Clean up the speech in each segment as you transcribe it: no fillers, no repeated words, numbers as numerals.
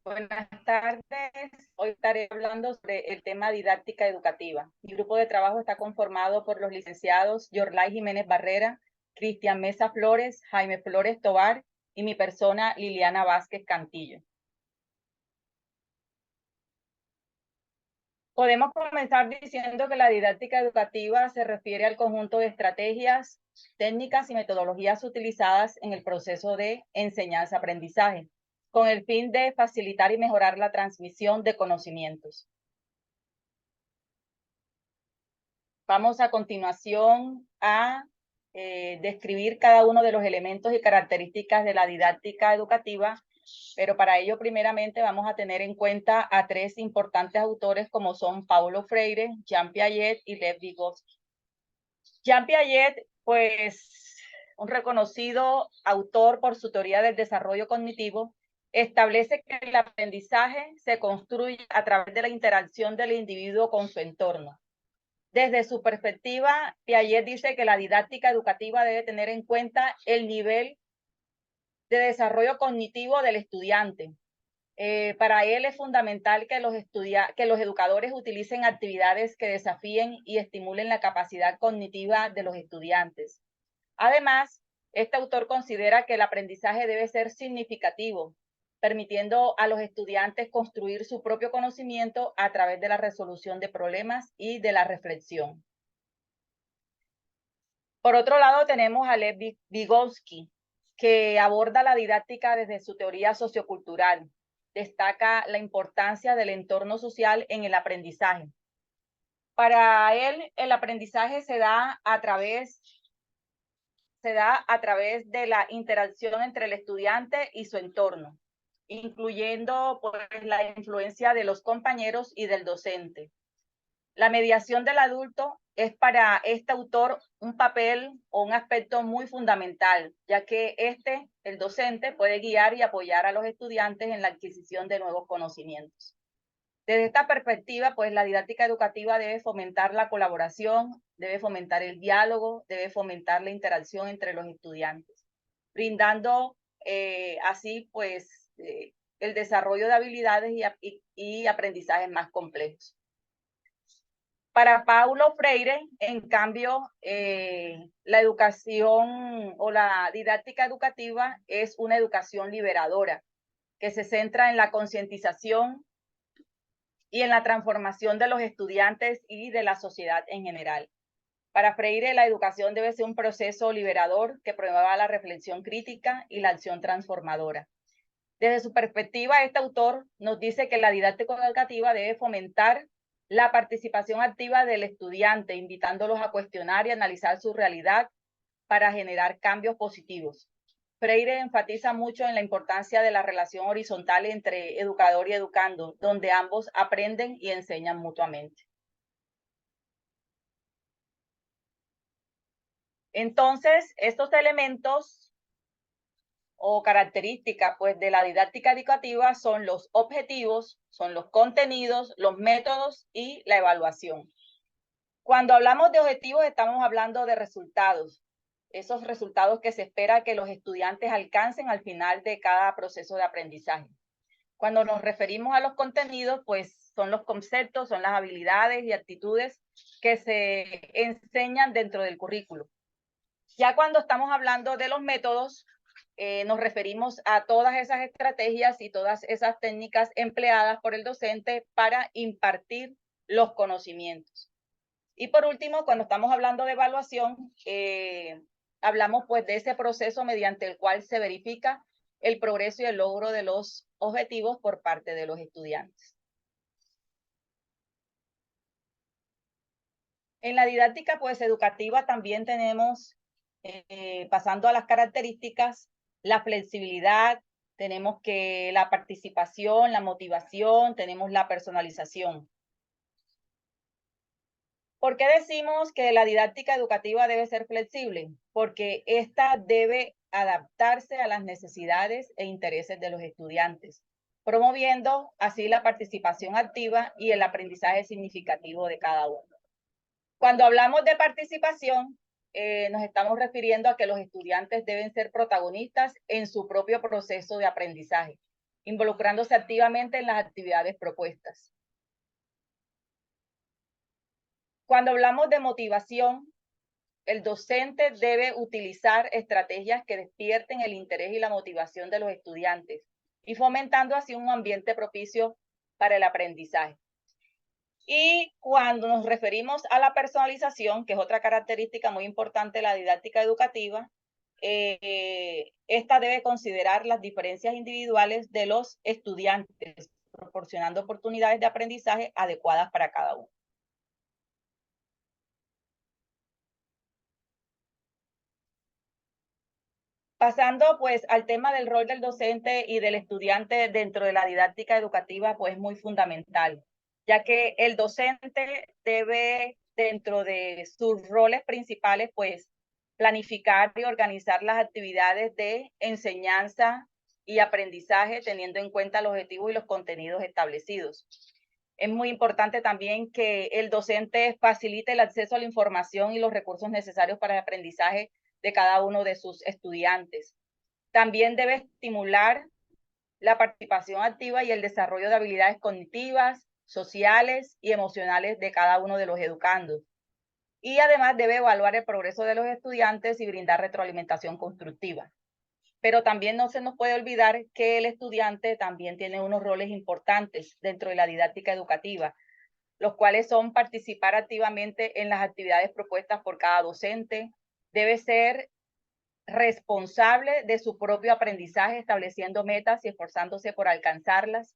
Buenas tardes. Hoy estaré hablando sobre el tema didáctica educativa. Mi grupo de trabajo está conformado por los licenciados Yorlay Jiménez Barrera, Cristian Mesa Flores, Jaime Flores Tobar y mi persona Liliana Vázquez Cantillo. Podemos comenzar diciendo que la didáctica educativa se refiere al conjunto de estrategias, técnicas y metodologías utilizadas en el proceso de enseñanza-aprendizaje, con el fin de facilitar y mejorar la transmisión de conocimientos. Vamos a continuación a describir cada uno de los elementos y características de la didáctica educativa, pero para ello primeramente vamos a tener en cuenta a tres importantes autores como son Paulo Freire, Jean Piaget y Lev Vygotsky. Jean Piaget, pues un reconocido autor por su teoría del desarrollo cognitivo, establece que el aprendizaje se construye a través de la interacción del individuo con su entorno. Desde su perspectiva, Piaget dice que la didáctica educativa debe tener en cuenta el nivel de desarrollo cognitivo del estudiante. Para él es fundamental que los educadores utilicen actividades que desafíen y estimulen la capacidad cognitiva de los estudiantes. Además, este autor considera que el aprendizaje debe ser significativo, permitiendo a los estudiantes construir su propio conocimiento a través de la resolución de problemas y de la reflexión. Por otro lado, tenemos a Lev Vygotsky, que aborda la didáctica desde su teoría sociocultural. Destaca la importancia del entorno social en el aprendizaje. Para él, el aprendizaje se da a través de la interacción entre el estudiante y su entorno, incluyendo pues, la influencia de los compañeros y del docente. La mediación del adulto es para este autor un papel o un aspecto muy fundamental, ya que el docente, puede guiar y apoyar a los estudiantes en la adquisición de nuevos conocimientos. Desde esta perspectiva, pues la didáctica educativa debe fomentar la colaboración, debe fomentar el diálogo, debe fomentar la interacción entre los estudiantes, brindando así pues el desarrollo de habilidades y aprendizajes más complejos. Para Paulo Freire, en cambio, la educación o la didáctica educativa es una educación liberadora que se centra en la concientización y en la transformación de los estudiantes y de la sociedad en general. Para Freire, la educación debe ser un proceso liberador que promueva la reflexión crítica y la acción transformadora. Desde su perspectiva, este autor nos dice que la didáctica educativa debe fomentar la participación activa del estudiante, invitándolos a cuestionar y analizar su realidad para generar cambios positivos. Freire enfatiza mucho en la importancia de la relación horizontal entre educador y educando, donde ambos aprenden y enseñan mutuamente. Entonces, estos elementos o características pues, de la didáctica educativa son los objetivos, son los contenidos, los métodos y la evaluación. Cuando hablamos de objetivos, estamos hablando de resultados, esos resultados que se espera que los estudiantes alcancen al final de cada proceso de aprendizaje. Cuando nos referimos a los contenidos, pues son los conceptos, son las habilidades y actitudes que se enseñan dentro del currículo. Ya cuando estamos hablando de los métodos, nos referimos a todas esas estrategias y todas esas técnicas empleadas por el docente para impartir los conocimientos. Y por último, cuando estamos hablando de evaluación, hablamos pues de ese proceso mediante el cual se verifica el progreso y el logro de los objetivos por parte de los estudiantes. En la didáctica pues educativa también tenemos, pasando a las características, la flexibilidad, tenemos que la participación, la motivación, tenemos la personalización. ¿Por qué decimos que la didáctica educativa debe ser flexible? Porque esta debe adaptarse a las necesidades e intereses de los estudiantes, promoviendo así la participación activa y el aprendizaje significativo de cada uno. Cuando hablamos de participación, nos estamos refiriendo a que los estudiantes deben ser protagonistas en su propio proceso de aprendizaje, involucrándose activamente en las actividades propuestas. Cuando hablamos de motivación, el docente debe utilizar estrategias que despierten el interés y la motivación de los estudiantes y fomentando así un ambiente propicio para el aprendizaje. Y cuando nos referimos a la personalización, que es otra característica muy importante de la didáctica educativa, esta debe considerar las diferencias individuales de los estudiantes, proporcionando oportunidades de aprendizaje adecuadas para cada uno. Pasando pues al tema del rol del docente y del estudiante dentro de la didáctica educativa, pues muy fundamental, ya que el docente debe, dentro de sus roles principales, pues planificar y organizar las actividades de enseñanza y aprendizaje, teniendo en cuenta los objetivos y los contenidos establecidos. Es muy importante también que el docente facilite el acceso a la información y los recursos necesarios para el aprendizaje de cada uno de sus estudiantes. También debe estimular la participación activa y el desarrollo de habilidades cognitivas, sociales y emocionales de cada uno de los educandos. Y además debe evaluar el progreso de los estudiantes y brindar retroalimentación constructiva. Pero también no se nos puede olvidar que el estudiante también tiene unos roles importantes dentro de la didáctica educativa, los cuales son participar activamente en las actividades propuestas por cada docente, debe ser responsable de su propio aprendizaje, estableciendo metas y esforzándose por alcanzarlas.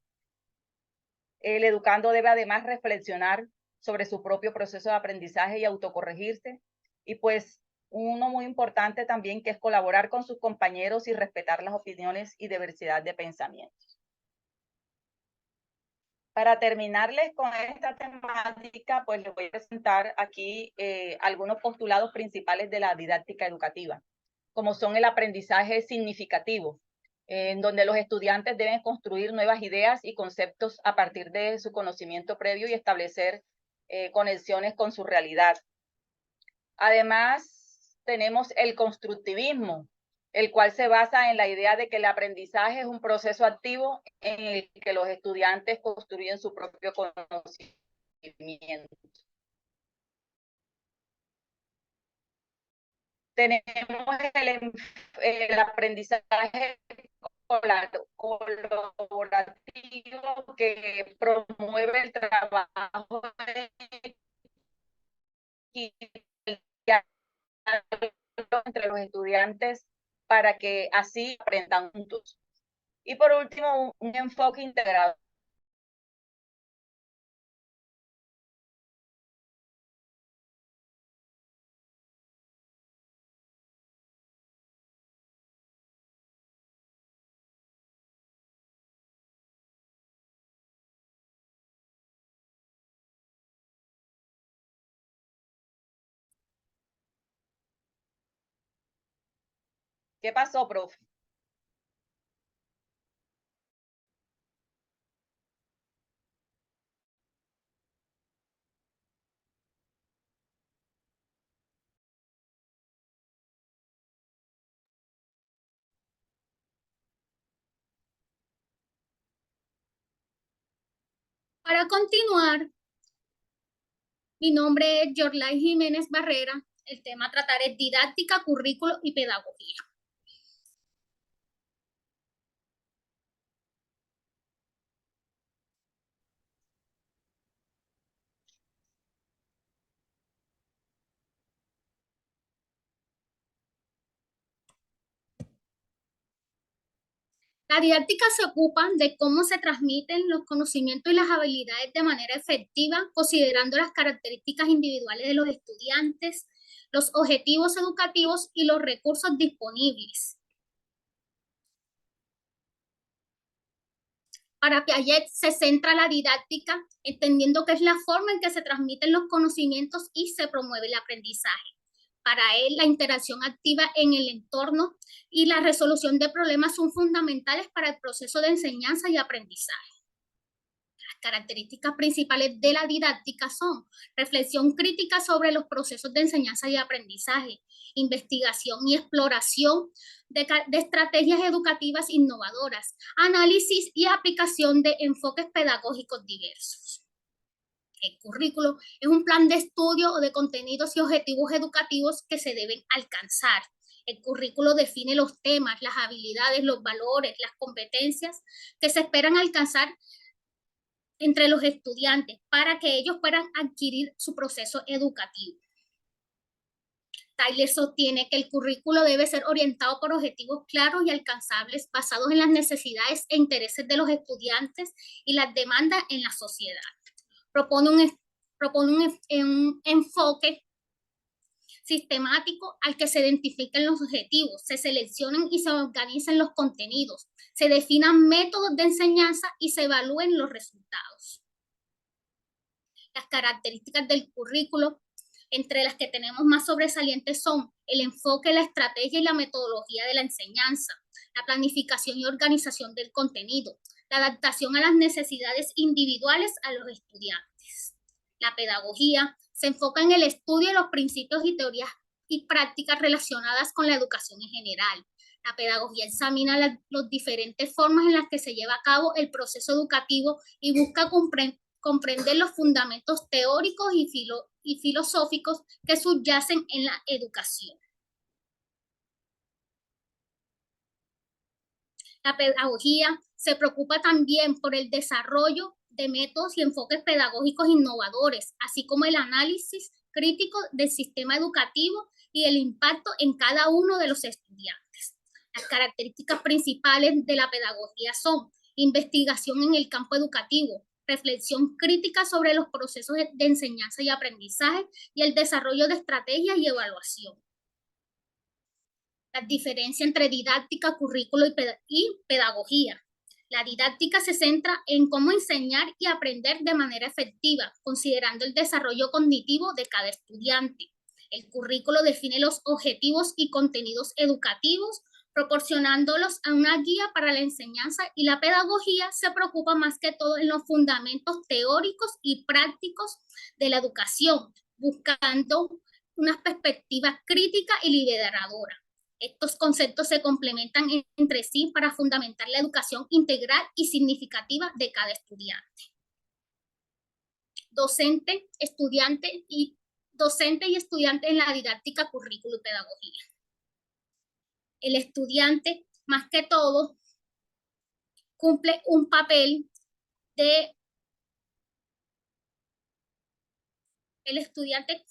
El educando debe además reflexionar sobre su propio proceso de aprendizaje y autocorregirse. Y pues uno muy importante también, que es colaborar con sus compañeros y respetar las opiniones y diversidad de pensamientos. Para terminarles con esta temática, pues les voy a presentar aquí algunos postulados principales de la didáctica educativa, como son el aprendizaje significativo, en donde los estudiantes deben construir nuevas ideas y conceptos a partir de su conocimiento previo y establecer conexiones con su realidad. Además, tenemos el constructivismo, el cual se basa en la idea de que el aprendizaje es un proceso activo en el que los estudiantes construyen su propio conocimiento. Tenemos el aprendizaje colaborativo, que promueve el trabajo entre los estudiantes para que así aprendan juntos. Y por último, un enfoque integrado. ¿Qué pasó, profe? Para continuar, mi nombre es Yorlai Jiménez Barrera. El tema a tratar es didáctica, currículo y pedagogía. La didáctica se ocupa de cómo se transmiten los conocimientos y las habilidades de manera efectiva, considerando las características individuales de los estudiantes, los objetivos educativos y los recursos disponibles. Para Piaget se centra la didáctica, entendiendo que es la forma en que se transmiten los conocimientos y se promueve el aprendizaje. Para él, la interacción activa en el entorno y la resolución de problemas son fundamentales para el proceso de enseñanza y aprendizaje. Características principales de la didáctica son reflexión crítica sobre los procesos de enseñanza y aprendizaje, investigación y exploración de estrategias educativas innovadoras, análisis y aplicación de enfoques pedagógicos diversos. El currículo es un plan de estudio de contenidos y objetivos educativos que se deben alcanzar. El currículo define los temas, las habilidades, los valores, las competencias que se esperan alcanzar entre los estudiantes para que ellos puedan adquirir su proceso educativo. Tyler sostiene que el currículo debe ser orientado por objetivos claros y alcanzables basados en las necesidades e intereses de los estudiantes y las demandas en la sociedad. Propone un enfoque sistemático al que se identifiquen los objetivos, se seleccionen y se organicen los contenidos, se definan métodos de enseñanza y se evalúen los resultados. Las características del currículo, entre las que tenemos más sobresalientes, son el enfoque, la estrategia y la metodología de la enseñanza, la planificación y organización del contenido, la adaptación a las necesidades individuales a los estudiantes. La pedagogía se enfoca en el estudio de los principios y teorías y prácticas relacionadas con la educación en general. La pedagogía examina las diferentes formas en las que se lleva a cabo el proceso educativo y busca comprender los fundamentos teóricos y filosóficos que subyacen en la educación. La pedagogía se preocupa también por el desarrollo de métodos y enfoques pedagógicos innovadores, así como el análisis crítico del sistema educativo y el impacto en cada uno de los estudiantes. Las características principales de la pedagogía son investigación en el campo educativo, reflexión crítica sobre los procesos de enseñanza y aprendizaje y el desarrollo de estrategias y evaluación. La diferencia entre didáctica, currículo y pedagogía. La didáctica se centra en cómo enseñar y aprender de manera efectiva, considerando el desarrollo cognitivo de cada estudiante. El currículo define los objetivos y contenidos educativos, proporcionándolos a una guía para la enseñanza, y la pedagogía se preocupa más que todo en los fundamentos teóricos y prácticos de la educación, buscando una perspectiva crítica y liberadora. Estos conceptos se complementan entre sí para fundamentar la educación integral y significativa de cada estudiante. Docente y estudiante en la didáctica, currículo y pedagogía. El estudiante, más que todo, cumple un papel de... El estudiante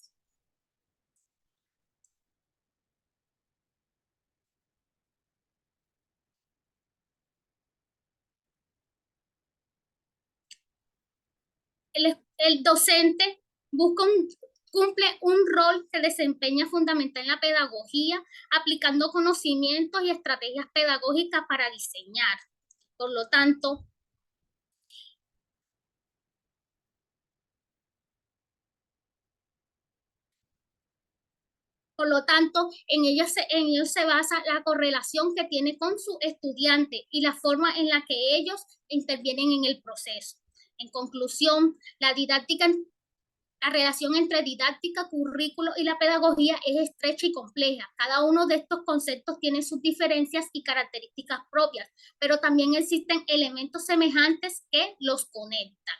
el docente cumple un rol que desempeña fundamental en la pedagogía, aplicando conocimientos y estrategias pedagógicas para diseñar. Por lo tanto, en ellos se basa la correlación que tiene con su estudiante y la forma en la que ellos intervienen en el proceso. En conclusión, la relación entre didáctica, currículo y la pedagogía es estrecha y compleja. Cada uno de estos conceptos tiene sus diferencias y características propias, pero también existen elementos semejantes que los conectan.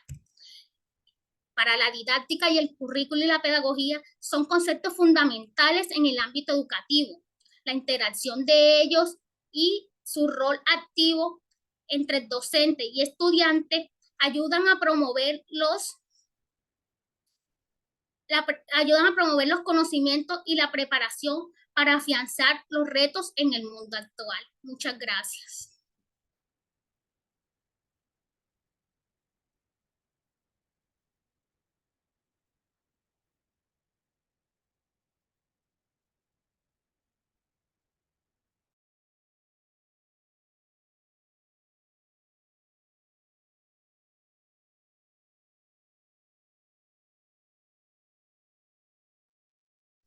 Para la didáctica y el currículo y la pedagogía son conceptos fundamentales en el ámbito educativo. La interacción de ellos y su rol activo entre docente y estudiante ayudan a promover los conocimientos y la preparación para afianzar los retos en el mundo actual. Muchas gracias.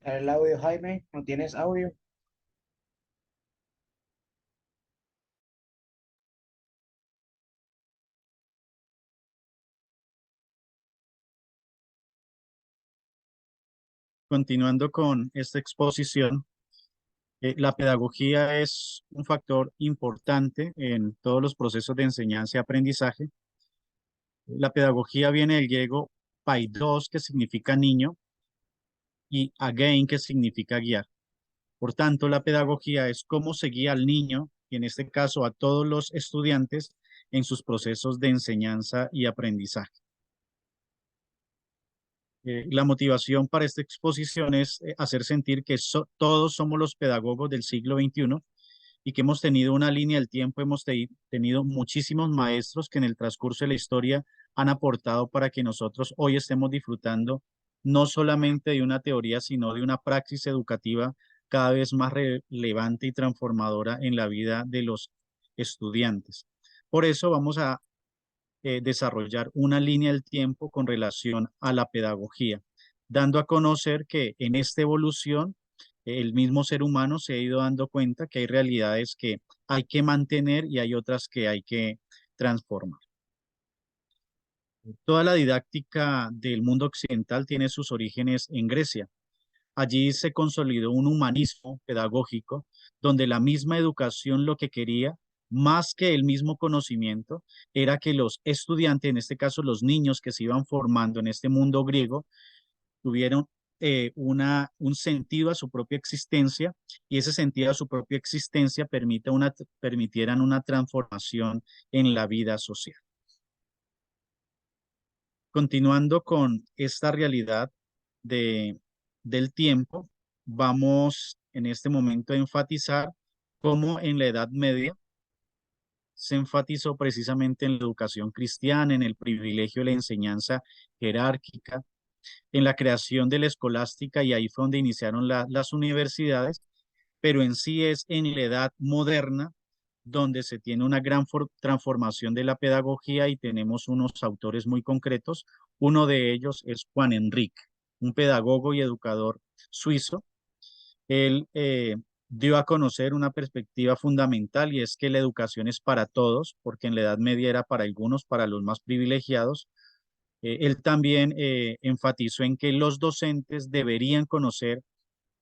El audio, Jaime, ¿no tienes audio? continuando con esta exposición, la pedagogía es un factor importante en todos los procesos de enseñanza y aprendizaje. La pedagogía viene del griego paidos, que significa niño, y again, que significa guiar. Por tanto, la pedagogía es cómo se guía al niño, y en este caso a todos los estudiantes, en sus procesos de enseñanza y aprendizaje. La motivación para esta exposición es hacer sentir que todos somos los pedagogos del siglo XXI y que hemos tenido una línea del tiempo, hemos tenido muchísimos maestros que en el transcurso de la historia han aportado para que nosotros hoy estemos disfrutando no solamente de una teoría, sino de una praxis educativa cada vez más relevante y transformadora en la vida de los estudiantes. Por eso vamos a desarrollar una línea del tiempo con relación a la pedagogía, dando a conocer que en esta evolución el mismo ser humano se ha ido dando cuenta que hay realidades que hay que mantener y hay otras que hay que transformar. Toda la didáctica del mundo occidental tiene sus orígenes en Grecia. Allí se consolidó un humanismo pedagógico donde la misma educación lo que quería, más que el mismo conocimiento, era que los estudiantes, en este caso los niños que se iban formando en este mundo griego, tuvieron un sentido a su propia existencia, y ese sentido a su propia existencia permitieran una transformación en la vida social. Continuando con esta realidad del tiempo, vamos en este momento a enfatizar cómo en la Edad Media se enfatizó precisamente en la educación cristiana, en el privilegio de la enseñanza jerárquica, en la creación de la escolástica, y ahí fue donde iniciaron las universidades, pero en sí es en la Edad Moderna donde se tiene una gran transformación de la pedagogía y tenemos unos autores muy concretos. Uno de ellos es Juan Enrique, un pedagogo y educador suizo. Él dio a conocer una perspectiva fundamental, y es que la educación es para todos, porque en la Edad Media era para algunos, para los más privilegiados. Él también enfatizó en que los docentes deberían conocer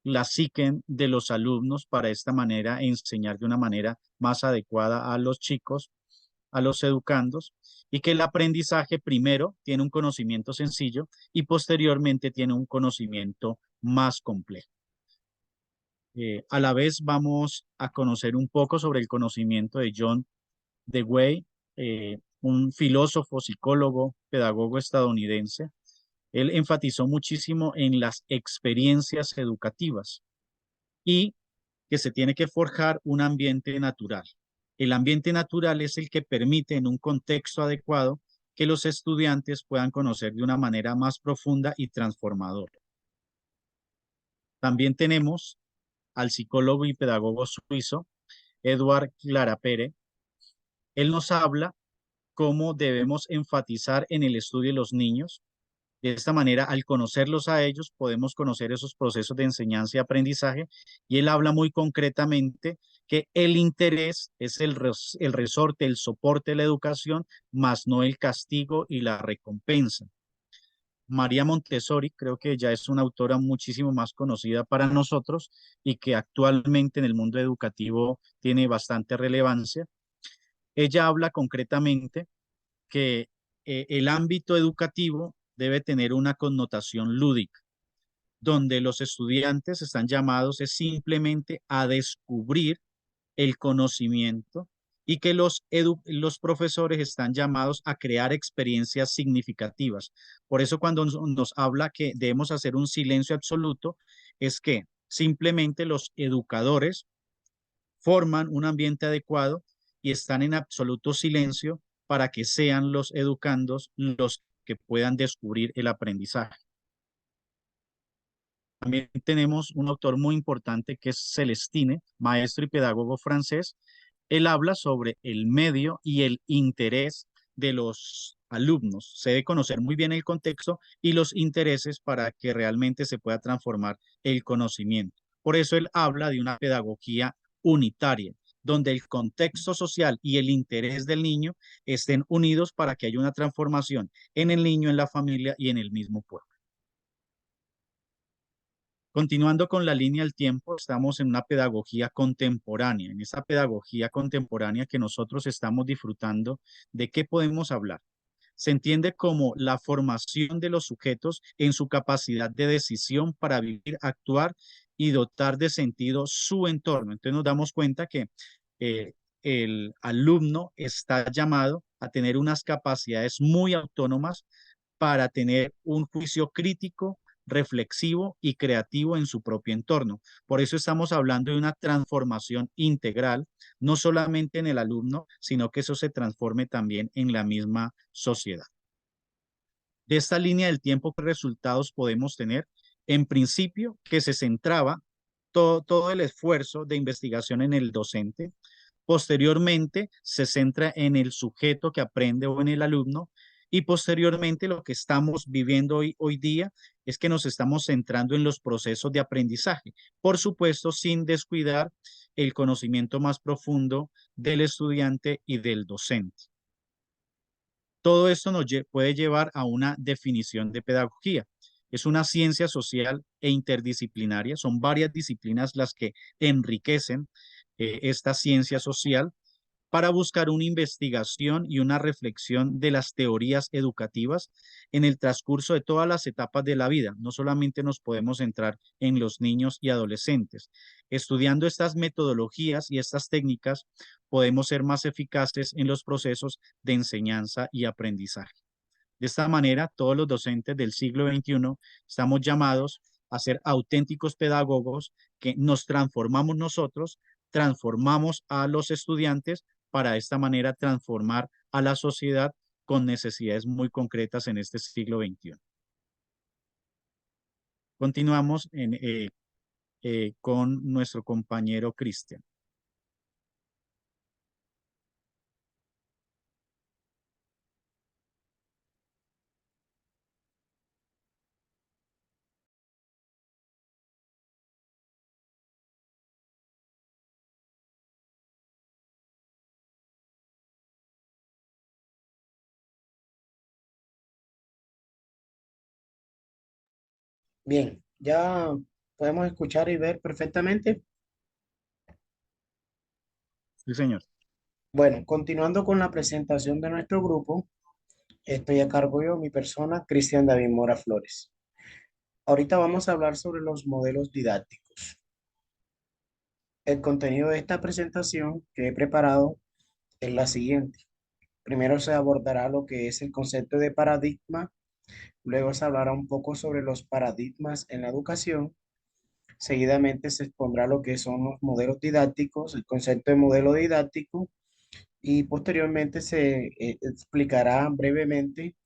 la psique de los alumnos para de esta manera enseñar de una manera más adecuada a los chicos, a los educandos, y que el aprendizaje primero tiene un conocimiento sencillo y posteriormente tiene un conocimiento más complejo. A la vez vamos a conocer un poco sobre el conocimiento de John Dewey, un filósofo, psicólogo, pedagogo estadounidense. Él enfatizó muchísimo en las experiencias educativas y que se tiene que forjar un ambiente natural. El ambiente natural es el que permite en un contexto adecuado que los estudiantes puedan conocer de una manera más profunda y transformadora. También tenemos al psicólogo y pedagogo suizo Edward Clarapere. Él nos habla cómo debemos enfatizar en el estudio de los niños. De esta manera, al conocerlos a ellos, podemos conocer esos procesos de enseñanza y aprendizaje, y él habla muy concretamente que el interés es el resorte, el soporte de la educación, más no el castigo y la recompensa. María Montessori, creo que ya es una autora muchísimo más conocida para nosotros y que actualmente en el mundo educativo tiene bastante relevancia. Ella habla concretamente que el ámbito educativo debe tener una connotación lúdica, donde los estudiantes están llamados es simplemente a descubrir el conocimiento, y que los profesores están llamados a crear experiencias significativas. Por eso cuando nos habla que debemos hacer un silencio absoluto, es que simplemente los educadores forman un ambiente adecuado y están en absoluto silencio para que sean los educandos los que puedan descubrir el aprendizaje. También tenemos un autor muy importante que es Celestine, maestro y pedagogo francés. Él habla sobre el medio y el interés de los alumnos. Se debe conocer muy bien el contexto y los intereses para que realmente se pueda transformar el conocimiento. Por eso él habla de una pedagogía unitaria, donde el contexto social y el interés del niño estén unidos para que haya una transformación en el niño, en la familia y en el mismo pueblo. Continuando con la línea del tiempo, estamos en una pedagogía contemporánea. En esa pedagogía contemporánea que nosotros estamos disfrutando, ¿de qué podemos hablar? Se entiende como la formación de los sujetos en su capacidad de decisión para vivir, actuar y dotar de sentido su entorno. Entonces nos damos cuenta que eh, el alumno está llamado a tener unas capacidades muy autónomas para tener un juicio crítico, reflexivo y creativo en su propio entorno. Por eso estamos hablando de una transformación integral, no solamente en el alumno, sino que eso se transforme también en la misma sociedad. De esta línea del tiempo, ¿qué resultados podemos tener? En principio, que se centraba todo el esfuerzo de investigación en el docente. Posteriormente, se centra en el sujeto que aprende o en el alumno. Y posteriormente, lo que estamos viviendo hoy día es que nos estamos centrando en los procesos de aprendizaje. Por supuesto, sin descuidar el conocimiento más profundo del estudiante y del docente. Todo esto nos puede llevar a una definición de pedagogía. Es una ciencia social e interdisciplinaria. Son varias disciplinas las que enriquecen esta ciencia social para buscar una investigación y una reflexión de las teorías educativas en el transcurso de todas las etapas de la vida. No solamente nos podemos centrar en los niños y adolescentes. Estudiando estas metodologías y estas técnicas, podemos ser más eficaces en los procesos de enseñanza y aprendizaje. De esta manera, todos los docentes del siglo XXI estamos llamados a ser auténticos pedagogos que nos transformamos nosotros, transformamos a los estudiantes para de esta manera transformar a la sociedad con necesidades muy concretas en este siglo XXI. Continuamos con nuestro compañero Cristian. Bien, ya podemos escuchar y ver perfectamente. Sí, señor. Bueno, continuando con la presentación de nuestro grupo, estoy a cargo yo, mi persona, Cristian David Mora Flores. Ahorita vamos a hablar sobre los modelos didácticos. El contenido de esta presentación que he preparado es la siguiente. Primero se abordará lo que es el concepto de paradigma, luego se hablará un poco sobre los paradigmas en la educación, seguidamente se expondrá lo que son los modelos didácticos, el concepto de modelo didáctico y posteriormente se explicará brevemente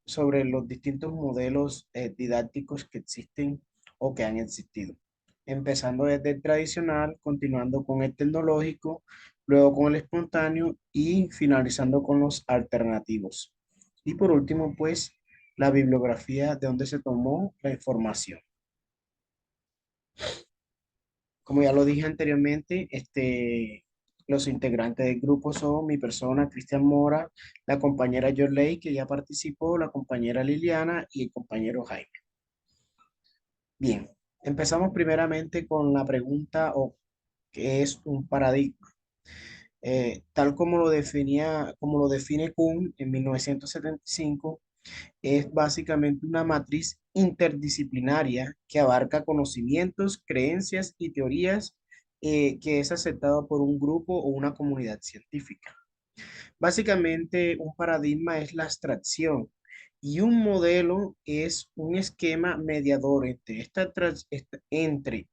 sobre los distintos modelos didácticos que existen o que han existido, empezando desde el tradicional, continuando con el tecnológico, luego con el espontáneo y finalizando con los alternativos. Y por último, pues, la bibliografía de donde se tomó la información. Como ya lo dije anteriormente, los integrantes del grupo son mi persona, Cristian Mora, la compañera Yorley, que ya participó, la compañera Liliana y el compañero Jaime. Bien, empezamos primeramente con la pregunta o qué es un paradigma. Tal como como lo define Kuhn en 1975, es básicamente una matriz interdisciplinaria que abarca conocimientos, creencias y teorías que es aceptado por un grupo o una comunidad científica. Básicamente, un paradigma es la abstracción y un modelo es un esquema mediador entre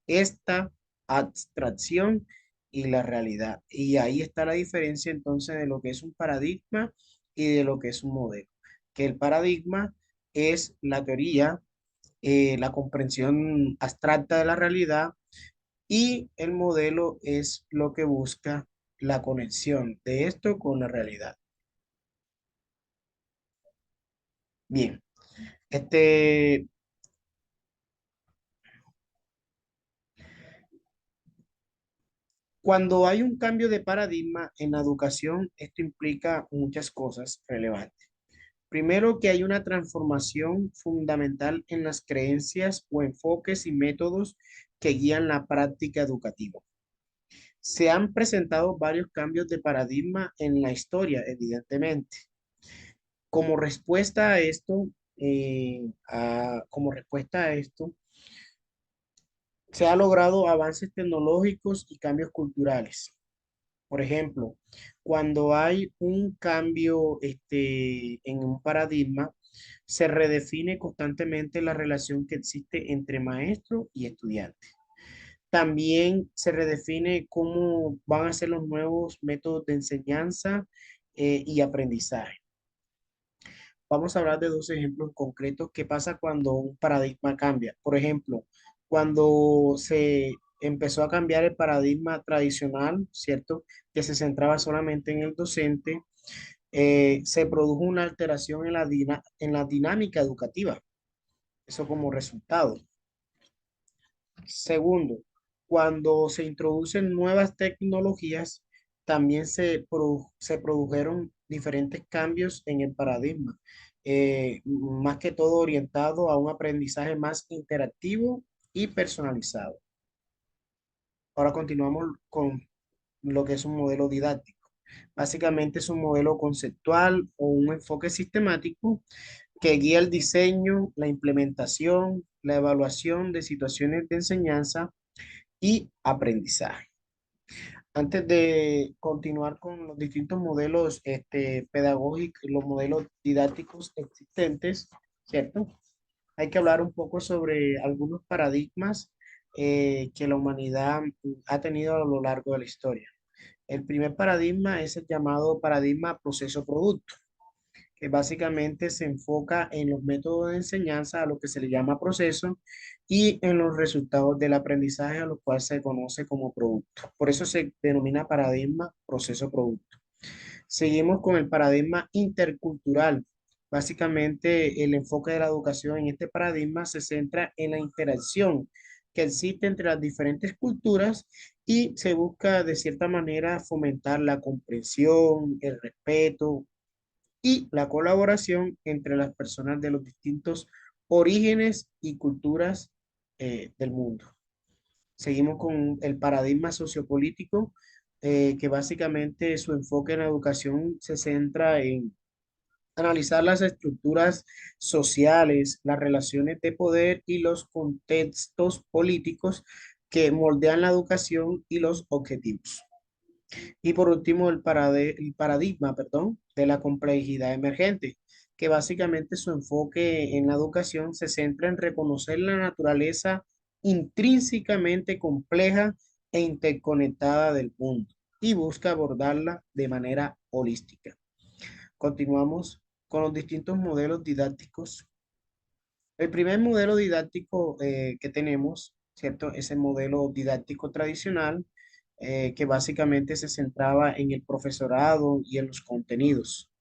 esta abstracción y la realidad. Y ahí está la diferencia entonces de lo que es un paradigma y de lo que es un modelo. Que el paradigma es la teoría, la comprensión abstracta de la realidad y el modelo es lo que busca la conexión de esto con la realidad. Bien, este, cuando hay un cambio de paradigma en la educación, esto implica muchas cosas relevantes. Primero, que hay una transformación fundamental en las creencias o enfoques y métodos que guían la práctica educativa. Se han presentado varios cambios de paradigma en la historia, evidentemente. Como respuesta a esto, se ha logrado avances tecnológicos y cambios culturales. Por ejemplo, cuando hay un cambio en un paradigma, se redefine constantemente la relación que existe entre maestro y estudiante. También se redefine cómo van a ser los nuevos métodos de enseñanza y aprendizaje. Vamos a hablar de dos ejemplos concretos. ¿Qué pasa cuando un paradigma cambia? Por ejemplo, cuando se empezó a cambiar el paradigma tradicional, ¿cierto? Que se centraba solamente en el docente, se produjo una alteración en en la dinámica educativa. Eso como resultado. Segundo, cuando se introducen nuevas tecnologías, también se produjeron diferentes cambios en el paradigma, más que todo orientado a un aprendizaje más interactivo y personalizado. Ahora continuamos con lo que es un modelo didáctico. Básicamente es un modelo conceptual o un enfoque sistemático que guía el diseño, la implementación, la evaluación de situaciones de enseñanza y aprendizaje. Antes de continuar con los distintos modelos pedagógicos, los modelos didácticos existentes, ¿cierto? Hay que hablar un poco sobre algunos paradigmas que la humanidad ha tenido a lo largo de la historia. El primer paradigma es el llamado paradigma proceso-producto, que básicamente se enfoca en los métodos de enseñanza, a lo que se le llama proceso, y en los resultados del aprendizaje, a lo cual se conoce como producto. Por eso se denomina paradigma proceso-producto. Seguimos con el paradigma intercultural. Básicamente, el enfoque de la educación en este paradigma se centra en la interacción que existe entre las diferentes culturas y se busca de cierta manera fomentar la comprensión, el respeto y la colaboración entre las personas de los distintos orígenes y culturas del mundo. Seguimos con el paradigma sociopolítico, que básicamente su enfoque en la educación se centra en analizar las estructuras sociales, las relaciones de poder y los contextos políticos que moldean la educación y los objetivos. Y por último, el paradigma, perdón, de la complejidad emergente, que básicamente su enfoque en la educación se centra en reconocer la naturaleza intrínsecamente compleja e interconectada del mundo y busca abordarla de manera holística. Continuamos con los distintos modelos didácticos. El primer modelo didáctico que tenemos, ¿cierto? Es el modelo didáctico tradicional, que básicamente se centraba en el profesorado y en los contenidos.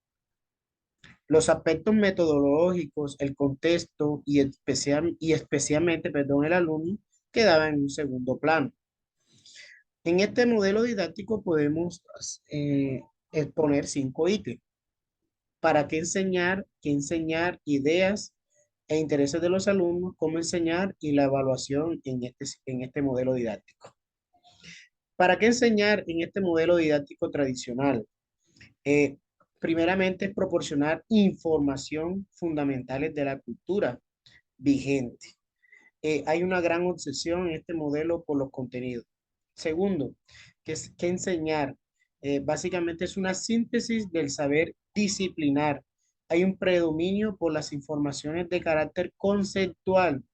Los aspectos metodológicos, el contexto y especialmente, perdón, el alumno quedaban en un segundo plano. En este modelo didáctico podemos exponer 5 ítems. ¿Para qué enseñar? ¿Qué enseñar? Ideas e intereses de los alumnos, cómo enseñar y la evaluación en este modelo didáctico. ¿Para qué enseñar en este modelo didáctico tradicional? Eh, Primeramente es proporcionar información fundamentales de la cultura vigente. Hay una gran obsesión en este modelo por los contenidos. Segundo, que enseñar. Básicamente es una síntesis del saber disciplinar. Hay un predominio por las informaciones de carácter conceptual.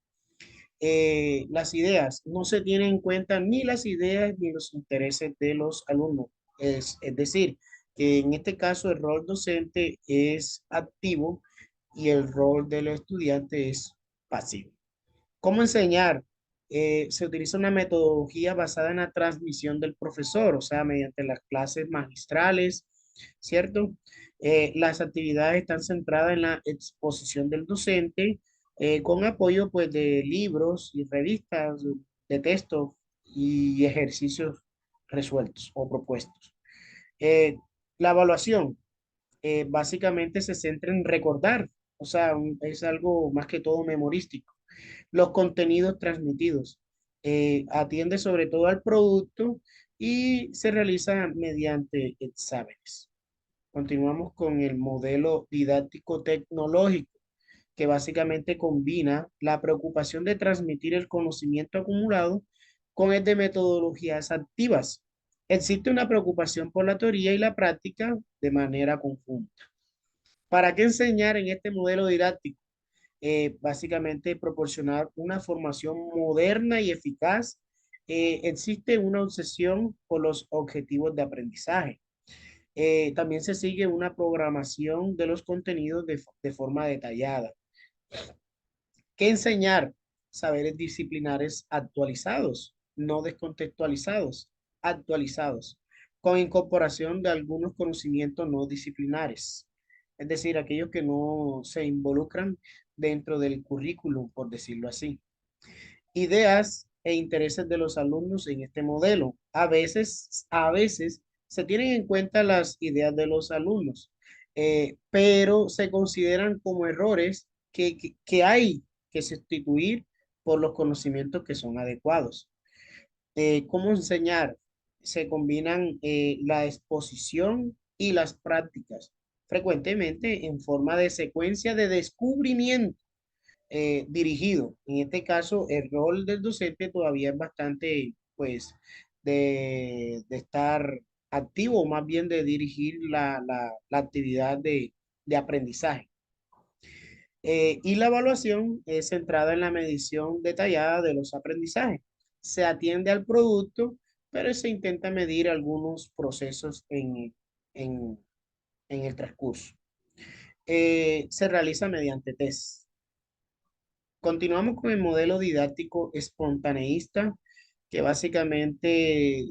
Las ideas, no se tienen en cuenta ni las ideas ni los intereses de los alumnos. Es decir, que en este caso el rol docente es activo y el rol del estudiante es pasivo. ¿Cómo enseñar? Se utiliza una metodología basada en la transmisión del profesor, o sea, mediante las clases magistrales, ¿cierto? Las actividades están centradas en la exposición del docente, con apoyo pues de libros y revistas de texto y ejercicios resueltos o propuestos. La evaluación. básicamente se centra en recordar, o sea, es algo más que todo memorístico. Los contenidos transmitidos atiende sobre todo al producto y se realiza mediante exámenes. Continuamos con el modelo didáctico tecnológico, que básicamente combina la preocupación de transmitir el conocimiento acumulado con el de metodologías activas. Existe una preocupación por la teoría y la práctica de manera conjunta. ¿Para qué enseñar en este modelo didáctico? Básicamente proporcionar una formación moderna y eficaz. Existe una obsesión por los objetivos de aprendizaje. También se sigue una programación de los contenidos de forma detallada. ¿Qué enseñar? Saberes disciplinares actualizados, no descontextualizados, actualizados, con incorporación de algunos conocimientos no disciplinares, es decir, aquellos que no se involucran dentro del currículum, por decirlo así. Ideas e intereses de los alumnos en este modelo. A veces se tienen en cuenta las ideas de los alumnos, pero se consideran como errores que hay que sustituir por los conocimientos que son adecuados. ¿Cómo enseñar? Se combinan la exposición y las prácticas, frecuentemente en forma de secuencia de descubrimiento dirigido. En este caso, el rol del docente todavía es bastante, pues, de estar activo, o más bien de dirigir la actividad de aprendizaje. Y la evaluación es centrada en la medición detallada de los aprendizajes. Se atiende al producto, pero se intenta medir algunos procesos en, en el transcurso. Se realiza mediante test. Continuamos con el modelo didáctico espontaneísta, que básicamente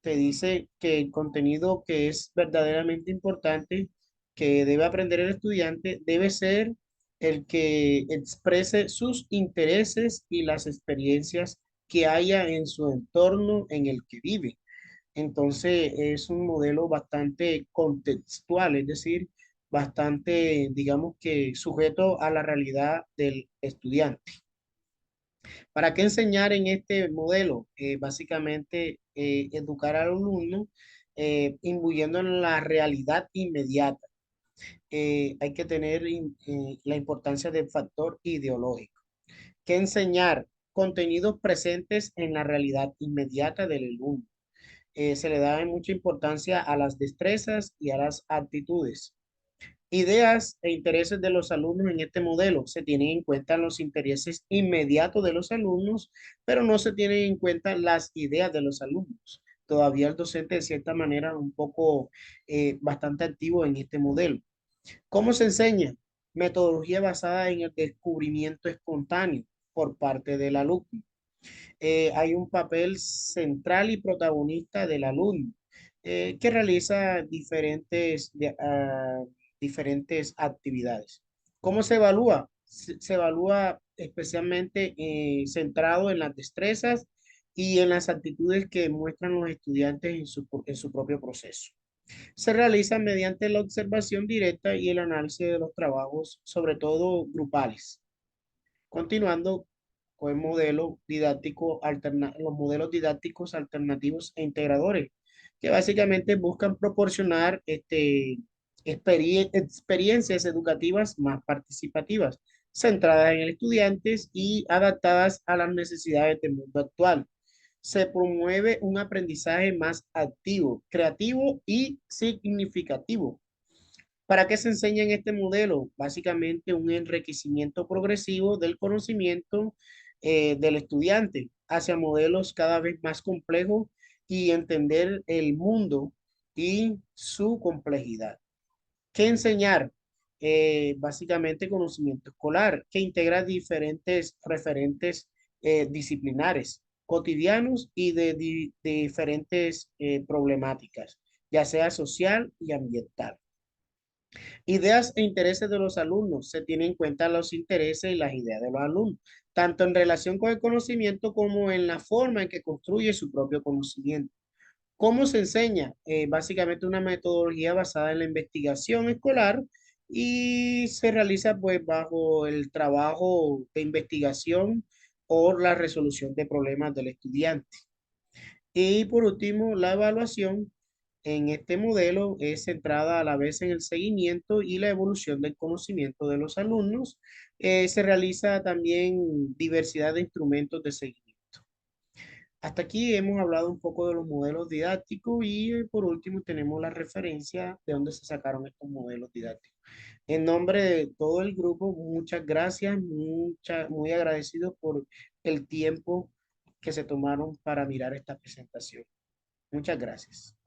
te dice que el contenido que es verdaderamente importante, que debe aprender el estudiante, debe ser el que exprese sus intereses y las experiencias que haya en su entorno en el que vive. Entonces es un modelo bastante contextual, es decir, bastante, digamos que sujeto a la realidad del estudiante. ¿Para qué enseñar en este modelo? Básicamente, educar al alumno imbuyendo en la realidad inmediata. Hay que tener la importancia del factor ideológico. ¿Qué enseñar? Contenidos presentes en la realidad inmediata del alumno. Se le da mucha importancia a las destrezas y a las actitudes. Ideas e intereses de los alumnos en este modelo. Se tienen en cuenta los intereses inmediatos de los alumnos, pero no se tienen en cuenta las ideas de los alumnos. Todavía el docente de cierta manera un poco bastante activo en este modelo. ¿Cómo se enseña? Metodología basada en el descubrimiento espontáneo por parte del alumno. Hay un papel central y protagonista del alumno que realiza diferentes actividades. ¿Cómo se evalúa? Se evalúa especialmente centrado en las destrezas y en las actitudes que muestran los estudiantes en su propio proceso. Se realiza mediante la observación directa y el análisis de los trabajos, sobre todo grupales. Continuando con el modelo didáctico los modelos didácticos alternativos e integradores, que básicamente buscan proporcionar experiencias educativas más participativas, centradas en el estudiante y adaptadas a las necesidades del mundo actual. Se promueve un aprendizaje más activo, creativo y significativo. ¿Para qué se enseña en este modelo? Básicamente un enriquecimiento progresivo del conocimiento del estudiante hacia modelos cada vez más complejos y entender el mundo y su complejidad. ¿Qué enseñar? Básicamente conocimiento escolar que integra diferentes referentes disciplinares, cotidianos y de diferentes problemáticas, ya sea social y ambiental. Ideas e intereses de los alumnos. Se tienen en cuenta los intereses y las ideas de los alumnos, tanto en relación con el conocimiento como en la forma en que construye su propio conocimiento. ¿Cómo se enseña? Básicamente una metodología basada en la investigación escolar y se realiza pues bajo el trabajo de investigación o la resolución de problemas del estudiante. Y por último, la evaluación en este modelo es centrada a la vez en el seguimiento y la evolución del conocimiento de los alumnos. Se realiza también diversidad de instrumentos de seguimiento. Hasta aquí hemos hablado un poco de los modelos didácticos y por último tenemos la referencia de dónde se sacaron estos modelos didácticos. En nombre de todo el grupo, muchas gracias, muy agradecidos por el tiempo que se tomaron para mirar esta presentación. Muchas gracias.